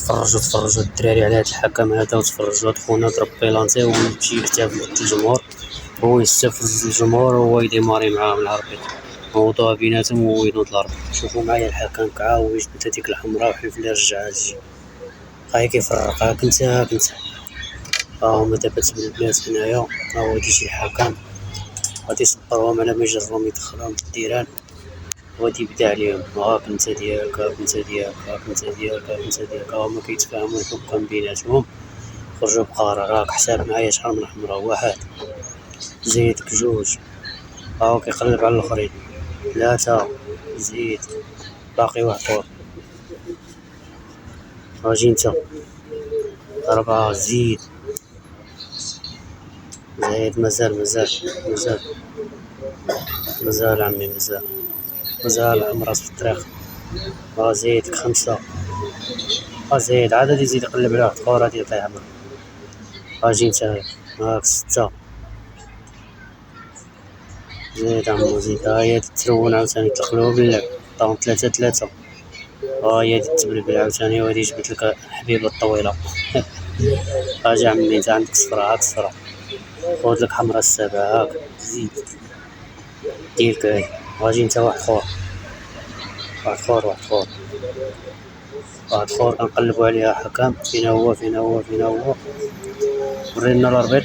تفرجوا الدراري على هاد الحكم هذا، وتفرجوا هاد خونا ضرب بيلانتي ويمشي يحتفل وسط الجمهور، هو يستفز الجمهور وهو يديماري معاهم العربيط، موضوع بيناتهم وهو ينوض العربيط. شوفوا معايا الحكم كعا ويجبد هاديك الحمراء وحلف لي رجعها تجي، هاي كيفرق هاك انت هما دابا تبن البنات هنايا، ها هو يجي الحكم غادي يصبرهم على ما يجرهم يدخلهم الديران، وغادي يبدا عليهم هاك انت ديالك هاك انت ديالك هاك انت ديالك هاك انت ديالك. هما كيتفاهموا الحكام بيناتهم، خرجوا بقرار. راك حساب معايا شحال من حمرا، واحد زيدك جوج، هاو كيقلب على الاخرين، ثلاثة زيد، باقي واحد فوق، اجي نتا، أربعة زيد مازال عمي مازال الحمراس في الطريق، زيدك خمسة، زيد عاد غادي يزيد يقلب على واحد اخر غادي يطيح حمرا، اجي نتا هاك ستة، زيد عمو زيد، هي تترون عاوتاني تقلبو باللعب، عطاهم ثلاثة، هي تتبلبل عاوتاني وغادي يجبد لك حبيبة الطويلة. اجي عمي نتا عندك صفرا، هاك صفرا، خود لك حمرا السابعة، هاك زيد ديالك هاي، واجي نتا واحد خور كنقلبو عليها حكام، فينا هو ورينا الاربيط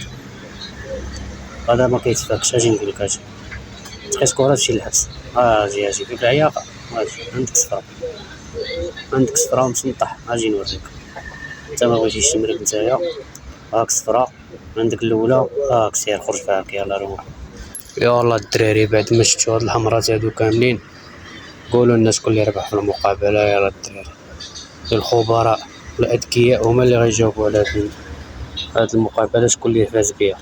هذا ما كيتفاكش. اجي نقولك اجي تقيس كرة تمشي للحبس، اجي فيك العياقة، اجي عندك صفرا ومسنطح، اجي نوريك، نتا ما بغيتيش تمرق نتايا، هاك صفرا عندك الاولى، هاك سير خرج فيها، يلا روح. يلا الدراري بعد ما شفتو هاد الحمرات هادو كاملين قولوا لنا شكون اللي ربح في المقابلة. يلا الدراري الخبراء الأذكياء هما اللي غيجاوبوا على هاد المقابلة، شكون اللي فاز بها.